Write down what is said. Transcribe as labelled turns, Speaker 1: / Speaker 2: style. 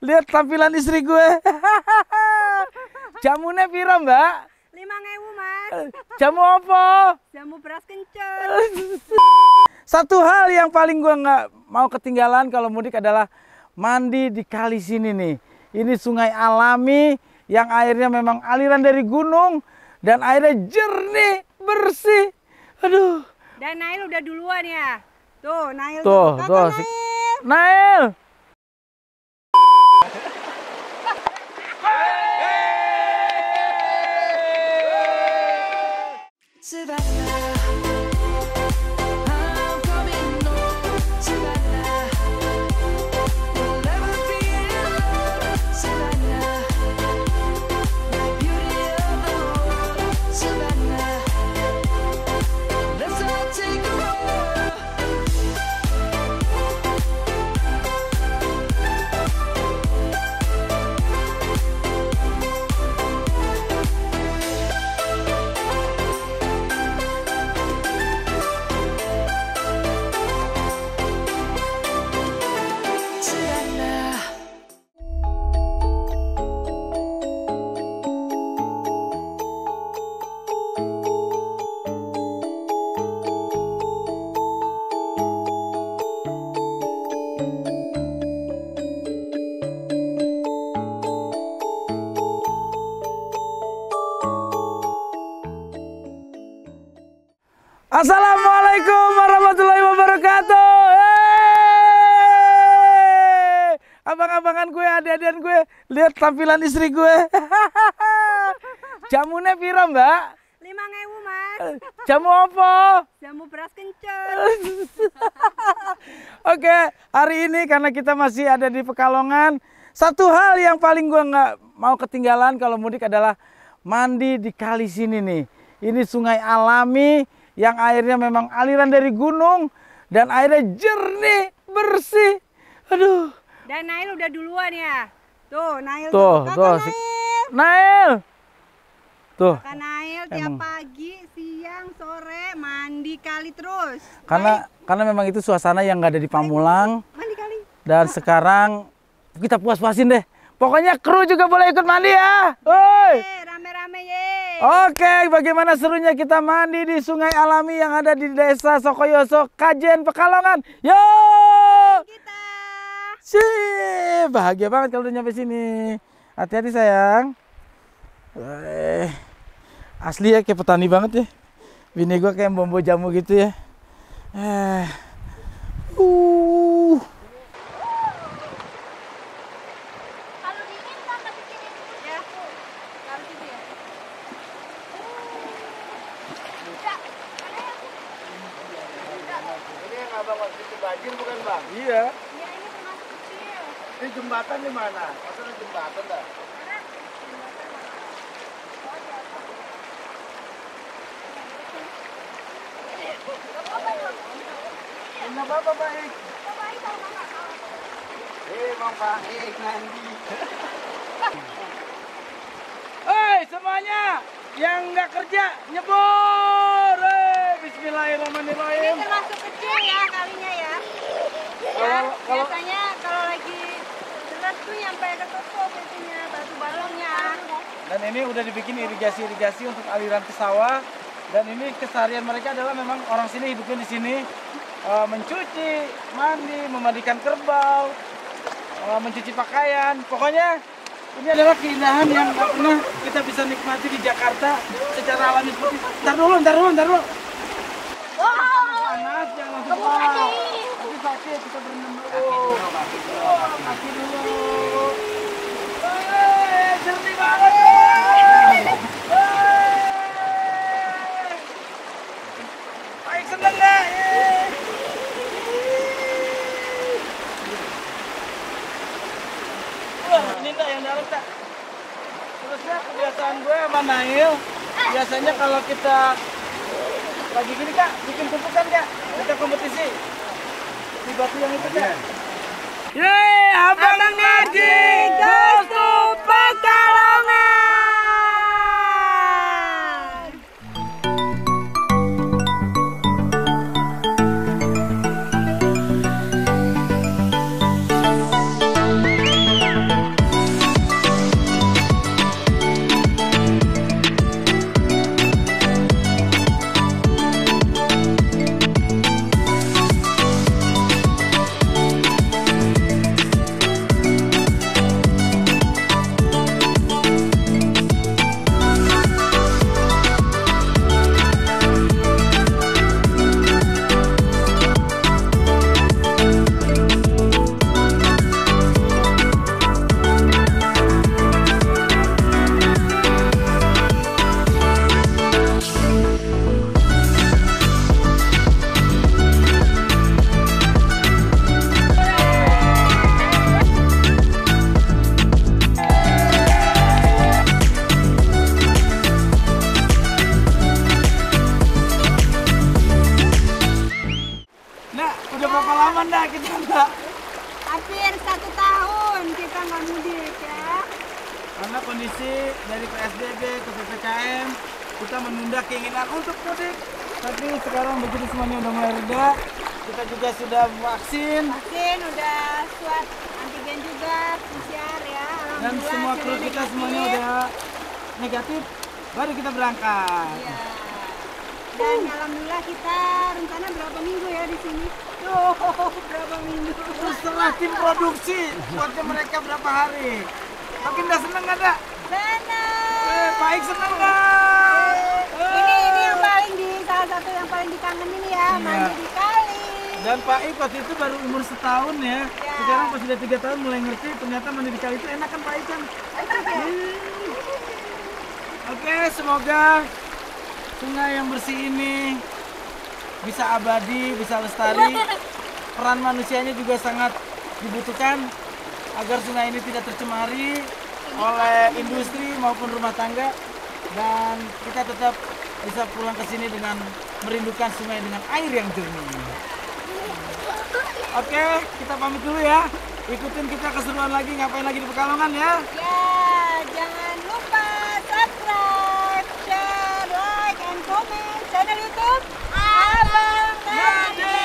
Speaker 1: Lihat tampilan istri gue. Jamunya piro, Mbak?
Speaker 2: 5.000, Mas.
Speaker 1: Jamu apa?
Speaker 2: Jamu beras kencur.
Speaker 1: Satu hal yang paling gue nggak mau ketinggalan kalau mudik adalah mandi di kali sini nih. Ini sungai alami yang airnya memang aliran dari gunung dan airnya jernih, bersih. Aduh.
Speaker 2: Dan Nail udah duluan ya. Tuh, Nail
Speaker 1: Tuh,
Speaker 2: Kakak
Speaker 1: tuh.
Speaker 2: Nail.
Speaker 1: Nail. Assalamualaikum warahmatullahi wabarakatuh. Abang-abangan gue, adik-adikan gue, lihat tampilan istri gue. Jamunya piro, Mbak?
Speaker 2: 5.000, Mas.
Speaker 1: Jamu apa?
Speaker 2: Jamu beras kencur.
Speaker 1: Oke, hari ini karena kita masih ada di Pekalongan, satu hal yang paling gue nggak mau ketinggalan kalau mudik adalah mandi di kali sini nih. Ini sungai alami yang airnya memang aliran dari gunung dan airnya jernih, bersih. Aduh.
Speaker 2: Dan Nail udah duluan ya. Tuh, Nail
Speaker 1: Tuh,
Speaker 2: Kakak
Speaker 1: tuh.
Speaker 2: Nail.
Speaker 1: Nail. Tuh.
Speaker 2: Kakak Nail tiap pagi, siang, sore mandi kali terus.
Speaker 1: Karena memang itu suasana yang nggak ada di Pamulang.
Speaker 2: Mandi kali.
Speaker 1: Dan sekarang kita puas-puasin deh. Pokoknya kru juga boleh ikut mandi ya. Woi.
Speaker 2: Rame-rame ye.
Speaker 1: Oke, bagaimana serunya kita mandi di sungai alami yang ada di Desa Sokoyoso, Kajen, Pekalongan. Yo!
Speaker 2: Kita.
Speaker 1: Sip, bahagia banget kalau udah nyampe sini. Hati-hati sayang. Asli ya, kayak petani banget ya. Bini gua kayak bombo jamu gitu ya.
Speaker 2: Kalau dingin kan tapi sini ya. Kalau situ ya.
Speaker 3: Ini yang abang waktu itu banjir bukan bang?
Speaker 1: Iya.
Speaker 2: Ya ini termasuk kecil.
Speaker 3: Ini jembatan di mana? Maksudnya jembatan dah. Ini apa baik? Bang baik nanti.
Speaker 1: Hei semuanya yang nggak kerja nyebur. Bismillahirrahmanirrahim.
Speaker 2: Ini termasuk kecil ya kalinya ya. Biasanya kalau lagi deras tuh nyampe ke toko biasanya batu balongnya.
Speaker 1: Dan ini udah dibikin irigasi-irigasi untuk aliran ke sawah. Dan ini keseharian mereka adalah memang orang sini hidupnya di sini mencuci, mandi, memandikan kerbau, mencuci pakaian. Pokoknya ini adalah keindahan yang nggak pernah kita bisa nikmati di Jakarta secara alami seperti ini. Ntar dulu. Panas, jangan langsung panas. Tapi sakit, kita berendam dulu. Kaki dulu. Jernih banget. Baik, seneng nggak? Ini enggak yang dalam tak. Terusnya kebiasaan gue sama Nail, biasanya kalau kita lagi gini kak, bikin tumpukan kak, kita kompetisi di batu yang itu kak. Yeay, abang Naji goes to Pekalongan. Karena kondisi dari PSBB ke PPKM kita menunda keinginan untuk mudik. Tapi sekarang begitu semuanya udah mulai reda, kita juga sudah vaksin
Speaker 2: Vaksin udah swab antigen juga PCR ya.
Speaker 1: dan
Speaker 2: Alhamdulillah
Speaker 1: semua kru
Speaker 2: hasilnya
Speaker 1: kita semuanya
Speaker 2: negatif.
Speaker 1: udah negatif. Baru kita berangkat.
Speaker 2: Iya. Dan alhamdulillah kita rencana berapa minggu ya di sini? Tuh, berapa minggu?
Speaker 1: Setelah tim produksi buatnya mereka berapa hari. Makin udah seneng nggak dak?
Speaker 2: Senang.
Speaker 1: Pak Ik seneng nggak?
Speaker 2: Ini yang paling salah satu yang paling dikangenin ya,
Speaker 1: Iya.
Speaker 2: mandi di kali.
Speaker 1: Dan Pak Ik waktu itu baru umur setahun ya.
Speaker 2: Ya.
Speaker 1: Sekarang pas sudah 3 tahun mulai ngerti ternyata mandi di kali itu enak kan Pak Ik kan.
Speaker 2: Enak ya?
Speaker 1: Oke, semoga sungai yang bersih ini bisa abadi, bisa lestari. Peran manusianya juga sangat dibutuhkan agar sungai ini tidak tercemari oleh industri maupun rumah tangga dan kita tetap bisa pulang ke sini dengan merindukan sungai dengan air yang jernih. Oke, kita pamit dulu ya. Ikutin kita keseruan lagi, ngapain lagi di Pekalongan ya.
Speaker 2: Ya, jangan lupa subscribe, share, like, and comment channel YouTube Abang Nadi.